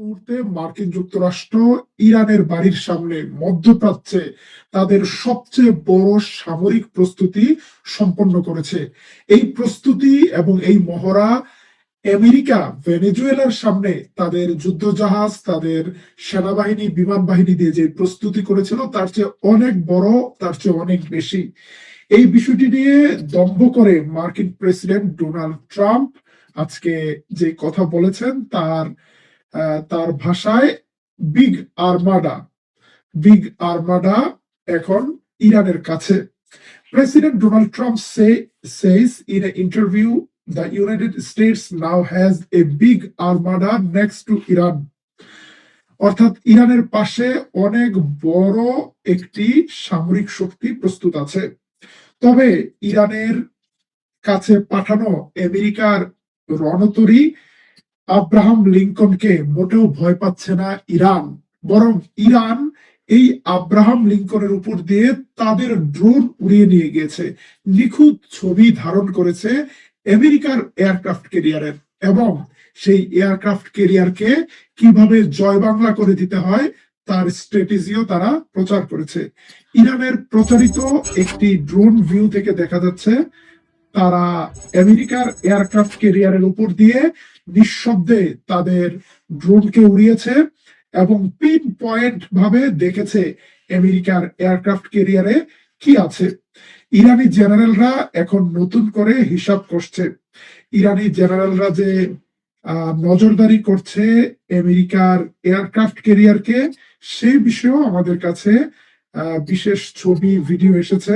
মুহূর্তে মার্কিন যুক্তরাষ্ট্র ইরানের বাড়ির সামনে মধ্যপ্রাচ্যে তাদের সবচেয়ে বড় সামরিক প্রস্তুতি সম্পন্ন করেছে। এই প্রস্তুতি এবং এই মহড়া আমেরিকা ভেনেজুয়েলার সামনে তাদের যুদ্ধজাহাজ, তাদের সেনাবাহিনী, বিমান বাহিনী দিয়ে যে প্রস্তুতি করেছিল তার চেয়ে অনেক বড়, তার চেয়ে অনেক বেশি। এই বিষয়টি নিয়ে দম্ভ করে মার্কিন প্রেসিডেন্ট ডোনাল্ড ট্রাম্প আজকে যে কথা বলেছেন তার ভাষায় বিগ আর্মাডা বিগ আর্মাডা এখন ইরানের কাছে। President Donald Trump says in an interview the United States now has a big armada next to Iran. অর্থাৎ ইরানের পাশে অনেক বড় একটি সামরিক শক্তি প্রস্তুত আছে। তবে ইরানের কাছে পাঠানো আমেরিকার রণতরী আব্রাহাম লিঙ্কনকে মোটেও ভয় পাচ্ছে না ইরান, বরং ইরান এই আব্রাহাম লিঙ্কনের উপর দিয়ে তাদের ড্রোন উড়িয়ে নিয়ে গিয়েছে। নিখুঁত ছবি ধারণ করেছে আমেরিকার এয়ারক্রাফট ক্যারিয়ারের, এবং সেই এয়ারক্রাফট ক্যারিয়ারকে কিভাবে জয় বাংলা করে দিতে হয় তার স্ট্র্যাটেজিও তারা প্রচার করেছে। ইরানের প্রচারিত একটি ড্রোন ভিউ থেকে দেখা যাচ্ছে তারা আমেরিকার এয়ারক্রাফট ক্যারিয়ারের উপর দিয়ে নিঃশব্দে তাদের ড্রোনকে উড়িয়েছে এবং পিন পয়েন্ট ভাবে দেখেছে আমেরিকার এয়ারক্রাফট ক্যারিয়ারে কি আছে। ইরানি জেনারেলরা এখন নতুন করে হিসাব করছে। ইরানি জেনারেলরা যে নজরদারি করছে আমেরিকার এয়ারক্রাফট ক্যারিয়ারকে, সেই বিষয়েও আমাদের কাছে বিশেষ ছবি, ভিডিও এসেছে।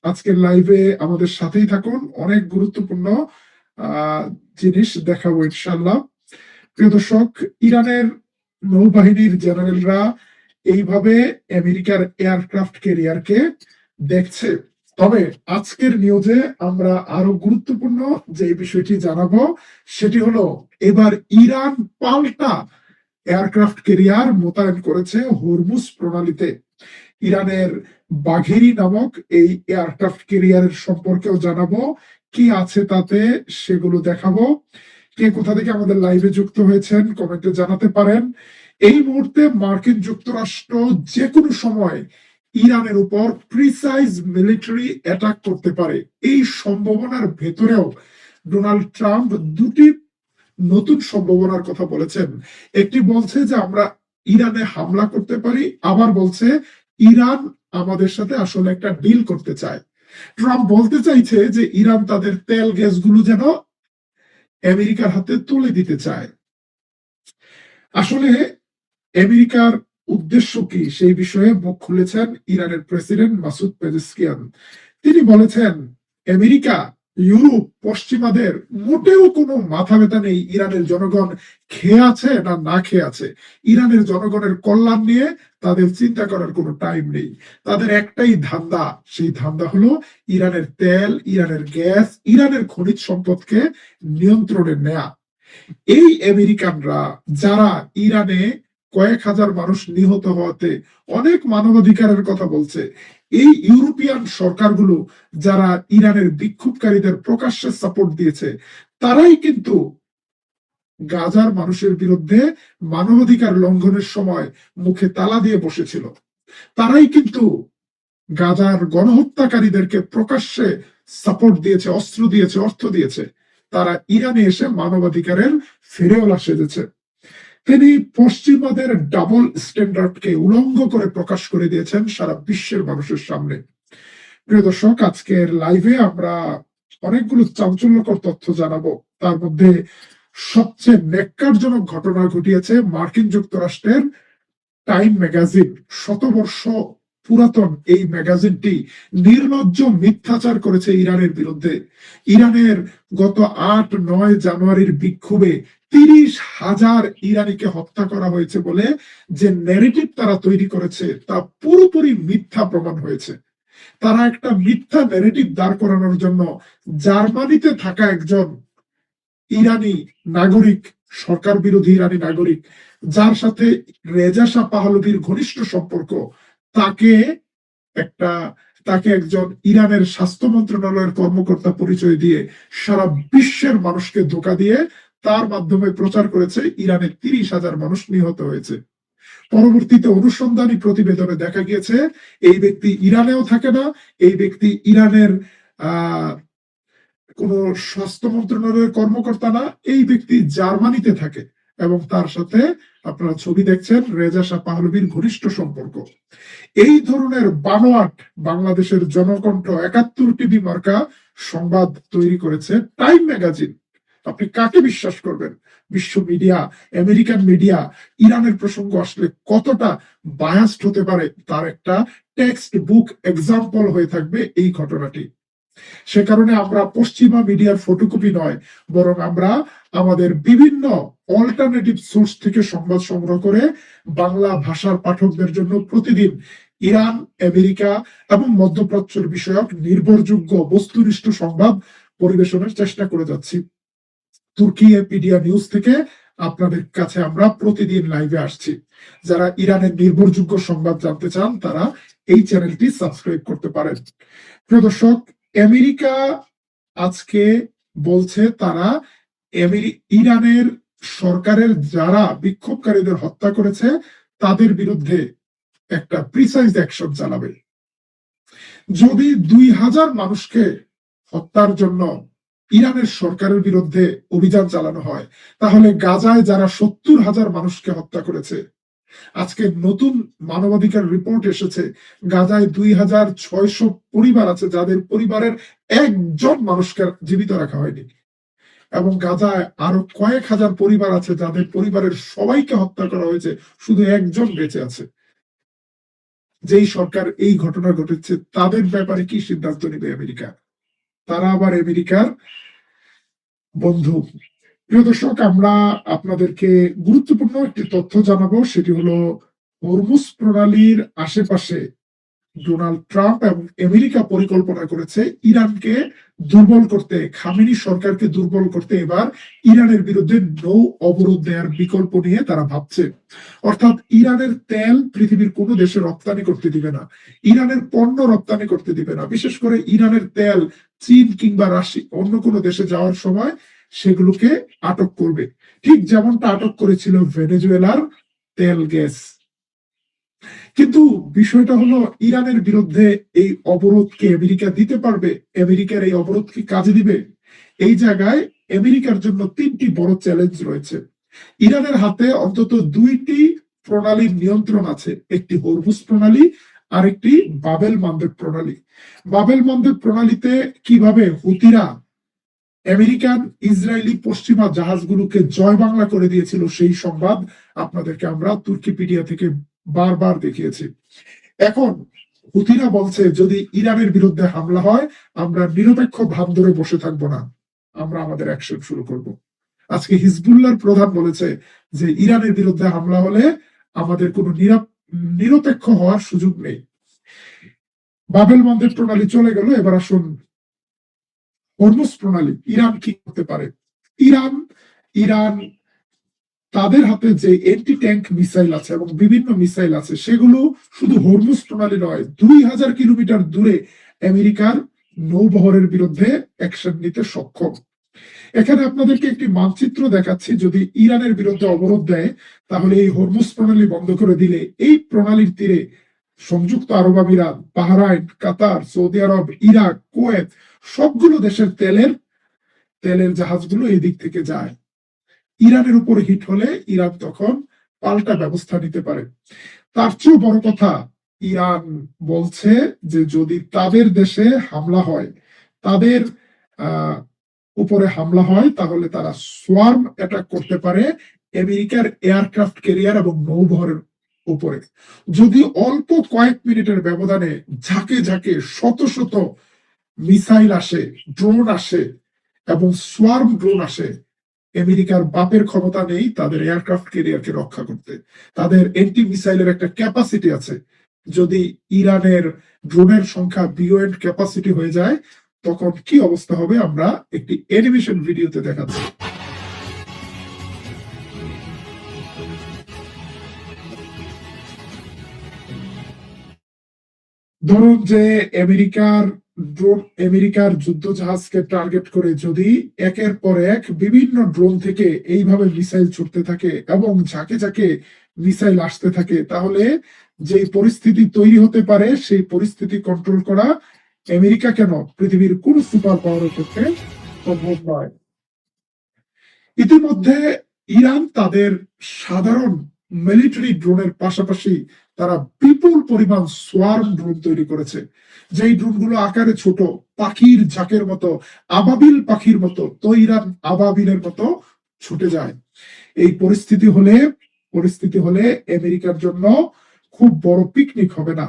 আজকের লাইভে আমাদের সাথেই থাকুন, অনেক গুরুত্বপূর্ণ জিনিস দেখাবো ইনশাল্লাহ। প্রিয় দর্শক, ইরানের নৌবাহিনীর জেনারেলরা এইভাবে আমেরিকার এয়ারক্রাফট ক্যারিয়ারকে দেখছে। তবে আজকের নিউজে আমরা আরো গুরুত্বপূর্ণ যে বিষয়টি জানাবো সেটি হলো, এবার ইরান পাল্টা এয়ারক্রাফট ক্যারিয়ার মোতায়েন করেছে হরমুজ প্রণালীতে। ইরানের বাঘেরি নামক এই এয়ারক্রাফট ক্যারিয়ারের সম্পর্কেও জানাবো, কি আছে তাতে সেগুলো দেখাবো। কে কোথা থেকে আমাদের লাইভে যুক্ত হয়েছেন কমেন্টে জানাতে পারেন। এই মুহূর্তে মার্কিন যুক্তরাষ্ট্র যে কোনো সময় ইরানের উপর প্রিসাইজ মিলিটারি অ্যাটাক করতে পারে। এই সম্ভাবনার ভেতরেও ডোনাল্ড ট্রাম্প দুটি নতুন সম্ভাবনার কথা বলেছেন। একটি বলছে যে আমরা ইরানে হামলা করতে পারি, আবার বলছে ইরান আমাদের সাথে আসলে একটা ডিল করতে চায়। ট্রাম্প বলতে চাইছে যে ইরান তাদের তেল গ্যাসগুলো যেন আমেরিকার হাতে তুলে দিতে চায়। আসলে আমেরিকার উদ্দেশ্য কি সেই বিষয়ে মুখ খুলেছেন ইরানের প্রেসিডেন্ট মাসুদ পেজেশকিয়ান। তিনি বলেছেন আমেরিকা, ইউরোপ, পশ্চিমাদের মোটেও কোনো মাথা ব্যথা নেই ইরানের জনগণ খেয়ে আছে না না খেয়ে আছে। ইরানের জনগণের কল্যাণ নিয়ে তাদের চিন্তা করার কোনো টাইম নেই। তাদের একটাই ধান্দা, সেই ধান্দা হলো ইরানের তেল, ইরানের গ্যাস, ইরানের খনিজ সম্পদকে নিয়ন্ত্রণে নেয়া। এই আমেরিকানরা যারা ইরানে কয়েক হাজার মানুষ নিহত হওয়াতে অনেক মানবাধিকারের কথা বলছে, এই ইউরোপিয়ান সরকারগুলো যারা ইরানের বিক্ষোভকারীদের প্রকাশ্যে সাপোর্ট দিয়েছে, তারাই কিন্তু গাজার মানুষের বিরুদ্ধে মানবাধিকার লঙ্ঘনের সময় মুখে তালা দিয়ে বসেছিল। তারাই কিন্তু গাজার গণহত্যাকারীদেরকে প্রকাশ্যে সাপোর্ট দিয়েছে, অস্ত্র দিয়েছে, অর্থ দিয়েছে। তারা ইরানে এসে মানবাধিকারের ফেরেওয়ালা সেজেছে। তিনি পশ্চিমাদের ডাবল স্ট্যান্ডার্ডকে উলঙ্গ করে প্রকাশ করে দিয়েছেন সারা বিশ্বের মানুষের সামনে। প্রিয় দর্শক, আজকের লাইভে আমরা অনেকগুলো চাঞ্চল্যকর তথ্য জানাবো। তার মধ্যে সবচেয়ে ন্যাক্কারজনক ঘটনা ঘটিয়েছে মার্কিন যুক্তরাষ্ট্রের টাইম ম্যাগাজিন। শতবর্ষ পুরাতন এই ম্যাগাজিনটি নির্লজ্জ মিথ্যাচার করেছে ইরানের বিরুদ্ধে। ইরানের গত 8-9 জানুয়ারির বিক্ষোভে 30,000 ইরানিকে হত্যা করা হয়েছে বলে যে ন্যারেটিভ তারা তৈরি করেছে তা পুরোপুরি মিথ্যা প্রমাণ হয়েছে। তারা একটা মিথ্যা ন্যারেটিভ দাঁড় করানোর জন্য জার্মানিতে থাকা একজন ইরানি নাগরিক, সরকার বিরোধী ইরানি নাগরিক, যার সাথে রেজা শাহ পাহলভির ঘনিষ্ঠ সম্পর্ক, তাকে একজন ইরানের স্বাস্থ্য মন্ত্রণালয়ের কর্মকর্তা পরিচয় দিয়ে সারা বিশ্বের মানুষকে ধোঁকা দিয়ে তার মাধ্যমে প্রচার করেছে ইরানে 30,000 মানুষ নিহত হয়েছে। পরবর্তীতে অনুসন্ধানী প্রতিবেদনে দেখা গিয়েছে এই ব্যক্তি ইরানেও থাকে না, এই ব্যক্তি ইরানের কোন স্বাস্থ্য মন্ত্রণালয়ের কর্মকর্তা না, এই ব্যক্তি জার্মানিতে থাকে এবং তার সাথে আপনারা ছবি দেখছেন রেজা শাহ পাহলভীর ঘনিষ্ঠ সম্পর্ক। এই ধরনের বানোয়াট বাংলাদেশের জনকণ্ঠ 71 টিভি মার্কা সংবাদ তৈরি করেছে টাইম ম্যাগাজিন। আপনি কাকে বিশ্বাস করবেন? বিশ্ব মিডিয়া, আমেরিকান মিডিয়া ইরানের প্রসঙ্গ আসলে কতটা বায়াসড হতে পারে তার একটা টেক্সট বুক এক্সাম্পল হয়ে থাকবে এই ঘটনাটি। সে কারণে আমরা পশ্চিমা মিডিয়ার ফটোকপি নয়, বরং আমরা আমাদের বিভিন্ন অল্টারনেটিভ সোর্স থেকে সংবাদ সংগ্রহ করে বাংলা ভাষার পাঠকদের জন্য প্রতিদিন ইরান, আমেরিকা এবং মধ্যপ্রাচ্য বিষয়ক নির্ভরযোগ্য বস্তুনিষ্ঠ সংবাদ পরিবেশনের চেষ্টা করে যাচ্ছি। তুর্কি পিডিয়া নিউজ থেকে আপনাদের কাছে আমরা প্রতিদিন লাইভে আসছি। যারা ইরানের নির্ভরযোগ্য সংবাদ জানতে চান তারা এই চ্যানেলটি সাবস্ক্রাইব করতে পারেন। প্রিয় দর্শক, আমেরিকা আজকে বলছে তারা ইরানের সরকারের যারা বিক্ষোভকারীদের হত্যা করেছে তাদের বিরুদ্ধে একটা প্রিসাইজ অ্যাকশন চালাবে। যদি 2000 মানুষকে হত্যার জন্য ইরানের সরকারের বিরুদ্ধে অভিযান চালানো হয়, তাহলে গাজায় যারা 70,000 মানুষকে হত্যা করেছে, আজকে নতুন মানবাধিকার রিপোর্ট এসেছে গাজায় 2600 পরিবার আছে যাদের পরিবারের একজন মানুষকে জীবিত রাখা হয়নি, এবং গাজায় আরো কয়েক হাজার পরিবার আছে যাদের পরিবারের সবাইকে হত্যা করা হয়েছে, শুধু একজন বেঁচে আছে। যেই সরকার এই ঘটনা ঘটেছে তাদের ব্যাপারে কি সিদ্ধান্ত নেবে আমেরিকা? তারা আবার আমেরিকার বন্ধু। প্রিয় দর্শক, আমরা আপনাদেরকে গুরুত্বপূর্ণ একটি তথ্য জানাবো, সেটি হলো হরমুজ প্রণালীর আশেপাশে ডোনাল্ড ট্রাম্প এবং আমেরিকা পরিকল্পনা করেছে ইরানকে দুর্বল করতে, খামেনি সরকারকে দুর্বল করতে এবার ইরানের বিরুদ্ধে নৌ অবরোধ দেওয়ার বিকল্প নিয়ে তারা ভাবছে। অর্থাৎ ইরানের তেল পৃথিবীর কোনো দেশে রপ্তানি করতে দিবে না, ইরানের পণ্য রপ্তানি করতে দিবে না। বিশেষ করে ইরানের তেল চীন কিংবা রাশি অন্য কোনো দেশে যাওয়ার সময় সেগুলোকে আটক করবে, ঠিক যেমনটা আটক করেছিল ভেনেজুয়েলার তেল গ্যাস। কিন্তু বিষয়টা হলো ইরানের বিরুদ্ধে এই অবরোধকে আমেরিকা দিতে পারবে? আমেরিকার এই অবরোধ কি কাজে দিবে? এই জায়গায় আমেরিকার জন্য 3টি বড় চ্যালেঞ্জ রয়েছে। ইরানের হাতে অন্তত 2টি প্রণালীর নিয়ন্ত্রণ আছে, একটি হরমুজ প্রণালী আর একটি বাবেল মানদেব প্রণালী। বাবেল মানদেব প্রণালীতে কিভাবে হুতিরা আমেরিকান, ইসরায়েলি, পশ্চিমা জাহাজগুলোকে জয় বাংলা করে দিয়েছিল সেই সংবাদ আপনাদেরকে আমরা তুর্কিপিডিয়া থেকে বারবার দেখিয়েছি। এখন হুতিরা বলছে যদি ইরানের বিরুদ্ধে হামলা হয় আমরা নিরপেক্ষ ভাব ধরে বসে থাকবো না, আমরা আমাদের অ্যাকশন শুরু করব। আজকে হিজবুল্লাহর প্রধান বলেছে যে ইরানের বিরুদ্ধে হামলা হলে আমাদের কোনো নিরপেক্ষ হওয়ার সুযোগ নেই। বাবেল মানদেব প্রণালী চলে গেল, এবার আসুন হরমুজ প্রণালী। ইরান কি করতে পারে? ইরান তাদের হাতে যে এন্টি ট্যাঙ্ক মিসাইল আছে এবং বিভিন্ন মিসাইল আছে সেগুলো শুধু হরমুজ প্রণালী নয়, 2000 কিলোমিটার দূরে আমেরিকার নৌবহরের বিরুদ্ধে অ্যাকশন নিতে সক্ষম। এখানে আপনাদেরকে একটি মানচিত্র দেখাচ্ছি। যদি ইরানের বিরুদ্ধে অবরোধ দেয় তাহলে এই হরমুজ প্রণালী বন্ধ করে দিলে এই প্রণালীর তীরে সংযুক্ত আরব আমিরাত, বাহরাইন, কাতার, সৌদি আরব, ইরাক, কুয়েত সবগুলো দেশের তেলের জাহাজগুলো এই দিক থেকে যায়। ইরানের উপর হিট হলে ইরান তখন পাল্টা ব্যবস্থা নিতে পারে। তার চেয়েও বড় কথা, ইরান বলছে যে যদি তাদের দেশে হামলা হয়, তাদের উপরে হামলা হয়, তাহলে তারা সোয়ার্ম অ্যাটাক করতে পারে আমেরিকার এয়ারক্রাফট ক্যারিয়ার এবং নৌবহরের উপরে। যদি অল্প কয়েক মিনিটের ব্যবধানে ঝাঁকে ঝাঁকে শত শত মিসাইল আসে, ড্রোন আসে এবং সোয়ার্ম ড্রোন আসে, আমেরিকার বাপের ক্ষমতা নেই তাদের এয়ারক্রাফট ক্যারিয়ারকে রক্ষা করতে। তাদের এন্টি মিসাইলের একটা ক্যাপাসিটি আছে। যদি ইরানের ড্রোনের সংখ্যা বিয়ন্ড ক্যাপাসিটি হয়ে যায় তখন কি অবস্থা হবে আমরা একটি অ্যানিমেশন ভিডিওতে দেখাচ্ছি। ধরুন যে আমেরিকার ড্রোন আমেরিকার যুদ্ধ জাহাজকে টার্গেট করে যদি একের পর এক বিভিন্ন ড্রোন থেকে এইভাবে মিসাইল ছুটতে থাকে এবং ঝাঁকে ঝাঁকে মিসাইল আসতে থাকে, তাহলে যে পরিস্থিতি তৈরি হতে পারে সেই পরিস্থিতি কন্ট্রোল করা আমেরিকা কেন পৃথিবীর কোন সুপার পাওয়ারের ক্ষেত্রে সম্ভব নয়। ইতিমধ্যে ইরান তাদের সাধারণ মিলিটারি ড্রোনের পাশাপাশি তারা বিপুল পরিমাণ সোয়ার্ম ড্রোন তৈরি করেছে, যেই ড্রোনগুলো আকারে ছোট, পাখির ঝাঁকের মতো, আবাবিল পাখির মতো, তো ইরান আবাবিলের মতো ছুটে যায়। এই পরিস্থিতি হলে আমেরিকার জন্য খুব বড় পিকনিক হবে না।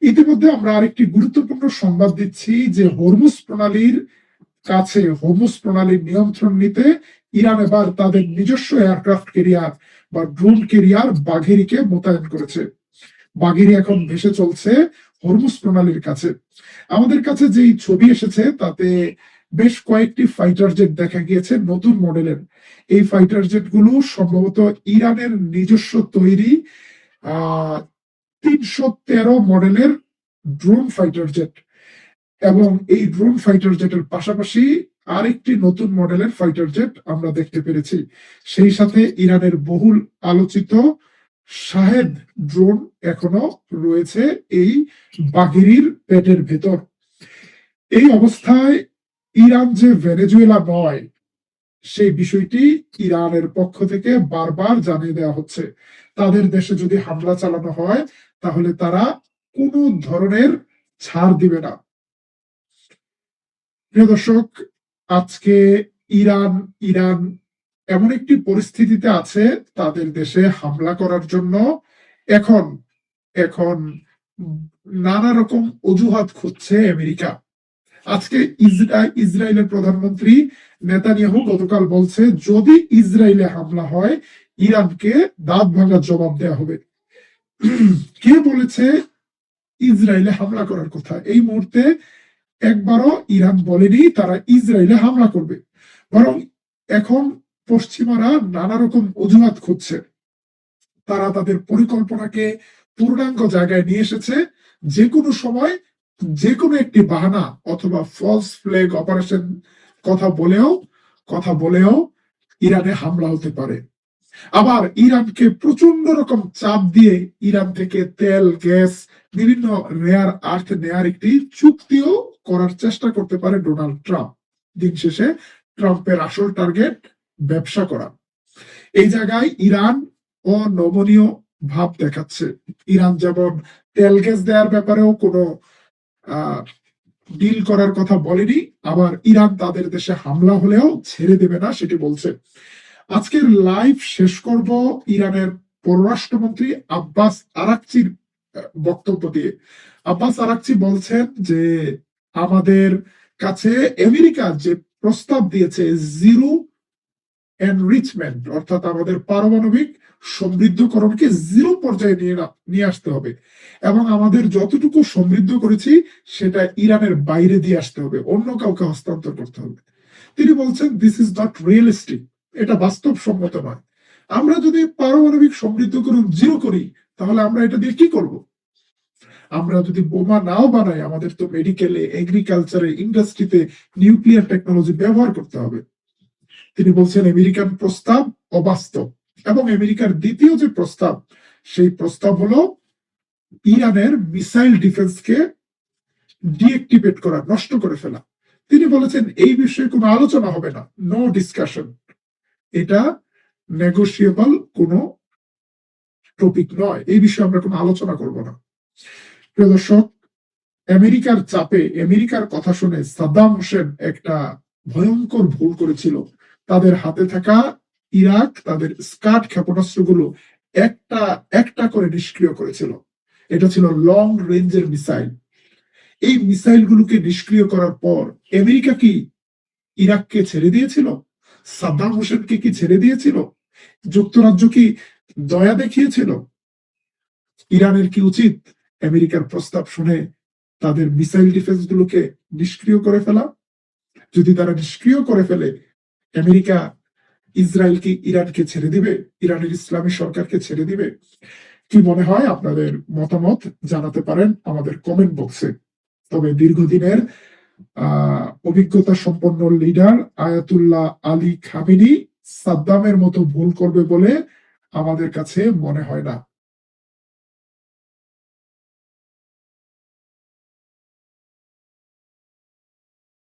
ইতিমধ্যে আমরা আরেকটি গুরুত্বপূর্ণ সংবাদ দিচ্ছি যে হরমুজ প্রণালীর নিয়ন্ত্রণ নিতে ইরান এবার তাদের নিজস্ব এয়ারক্রাফট ক্যারিয়ার বা ড্রোন ক্যারিয়ার বাঘেরিকে মোতায়েন করেছে। বাঘেরি এখন ভেসে চলছে হরমুজ প্রণালীর কাছে। আমাদের কাছে যেই ছবি এসেছে তাতে বেশ কয়েকটি ফাইটার জেট দেখা গিয়েছে নতুন মডেলের। এই ফাইটার জেট গুলো সম্ভবত ইরানের নিজস্ব তৈরি 313 মডেলের ড্রোন ফাইটার জেট, এবং এই ড্রোন ফাইটার জেটের পাশাপাশি আরেকটি নতুন মডেলের ফাইটার জেট আমরা দেখতে পেরেছি। সেই সাথে ইরানের বহুল আলোচিত শাহেদ ড্রোন এখনো রয়েছে এই বাঘেরির পেটের ভেতর। এই অবস্থায় ইরান যে ভেনেজুয়েলা নয় সেই বিষয়টি ইরানের পক্ষ থেকে বারবার জানিয়ে দেওয়া হচ্ছে। তাদের দেশে যদি হামলা চালানো হয় তাহলে তারা কোনো ধরনের ছাড় দিবে না। প্রিয় দর্শক, আজকে ইরান এমন একটি পরিস্থিতিতে আছে তাদের দেশে হামলা করার জন্য এখন এখন নানা রকম অজুহাত খুঁজছে আমেরিকা। আজকে ইসরায়েলের প্রধানমন্ত্রী নেতানিয়াহু গতকাল বলছে যদি ইসরায়েলে হামলা হয় ইরানকে দাঁত ভাঙার জবাব দেওয়া হবে। কে বলেছে ইসরায়েলে হামলা করার কথা? এই মুহূর্তে একবারও ইরান বলেনি তারা ইসরায়েলে হামলা করবে, বরং এখন পশ্চিমারা নানা রকম অজুহাত খুঁজছে। তারা তাদের পরিকল্পনাকে পূর্ণাঙ্গ জায়গায় নিয়ে এসেছে। যে কোনো সময় যে কোনো একটি বাহানা অথবা ফলস ফ্ল্যাগ অপারেশন কথা বলেও ইরানে হামলা হতে পারে। আবার ইরানকে প্রচন্ড রকম চাপ দিয়ে ইরান থেকে তেল, গ্যাস, বিভিন্ন রেয়ার আর্থ নেয়ার একটি চুক্তিও করার চেষ্টা করতে পারে ডোনাল্ড ট্রাম্প। দিন শেষে ট্রাম্পের আসল টার্গেট ব্যবসা করা। এই জায়গায় ইরান অনমনীয় ভাব দেখাচ্ছে। ইরান যেমন তেল গ্যাস দেওয়ার ব্যাপারেও কোনো ডিল করার কথা বলেনি, আবার ইরান তাদের দেশে হামলা হলেও ছেড়ে দেবে না সেটি বলছে। আজকের লাইভ শেষ করব ইরানের পররাষ্ট্রমন্ত্রী আব্বাস আরাকচির বক্তব্য দিয়ে। আব্বাস আরাকচি বলছেন যে আমাদের কাছে আমেরিকা যে প্রস্তাব দিয়েছে জিরো এনরিচমেন্ট, অর্থাৎ আমাদের পারমাণবিক সমৃদ্ধকরণকে জিরো পর্যায়ে নিয়ে আসতে হবে, এবং আমাদের যতটুকু সমৃদ্ধ করেছি সেটা ইরানের বাইরে দিয়ে আসতে হবে, অন্য কাউকে হস্তান্তর করতে হবে। তিনি বলছেন দিস ইজ নট রিয়েলিস্টিক, এটা বাস্তবসম্মত নয়। আমরা যদি পারমাণবিক সমৃদ্ধকরণ জিরো করি তাহলে আমরা এটা দিয়ে কি করব? আমরা যদি বোমা নাও বানাই, আমাদের তো মেডিকেলে, এগ্রিকালচারে, ইন্ডাস্ট্রিতে নিউক্লিয়ার টেকনোলজি ব্যবহার করতে হবে। তিনি বলছেন আমেরিকান প্রস্তাব অবাস্তব, এবং আমেরিকার দ্বিতীয় যে প্রস্তাব সেই প্রস্তাব হলো ইরানের মিসাইল ডিফেন্সকে ডিঅ্যাক্টিভেট করা, নষ্ট করে ফেলা। তিনি বলেছেন এই বিষয়ে কোনো আলোচনা হবে না, নো ডিসকাশন, এটা নেগোশিয়েবল কোনো টপিক নয়, এই বিষয়ে আমরা কোনো আলোচনা করব না। প্রিয় দর্শক, আমেরিকার চাপে, আমেরিকার কথা শুনে সাদ্দাম হোসেন একটা ভয়ঙ্কর ভুল করেছিল। তাদের হাতে থাকা ইরাক তাদের স্কাড ক্ষেপণাস্ত্রগুলো একটা একটা করে নিষ্ক্রিয় করেছিল। এটা ছিল লং রেঞ্জের মিসাইল। এই মিসাইলগুলোকে নিষ্ক্রিয় করার পর আমেরিকা কি ইরাককে ছেড়ে দিয়েছিল? সাদ্দাম হোসেনকে কি ছেড়ে দিয়েছিল? যুক্তরাজ্য কি দয়া দেখিয়েছিল? ইরানের কি উচিত আমেরিকার প্রস্তাব শুনে তাদের মিসাইল ডিফেন্স গুলোকে নিষ্ক্রিয় করে ফেলা? যদি তারা নিষ্ক্রিয় করে ফেলে, আমেরিকা ইসরায়েল কি ইরানকে ছেড়ে দিবে? ইরানের ইসলামী সরকারকে ছেড়ে দিবে? কি মনে হয়? আপনাদের মতামত জানাতে পারেন আমাদের কমেন্ট বক্সে। তবে দীর্ঘদিনের অভিজ্ঞতা সম্পন্ন লিডার আয়াতুল্লাহ আলী খামেনি সাদ্দামের মতো ভুল করবে বলে আমাদের কাছে মনে হয় না।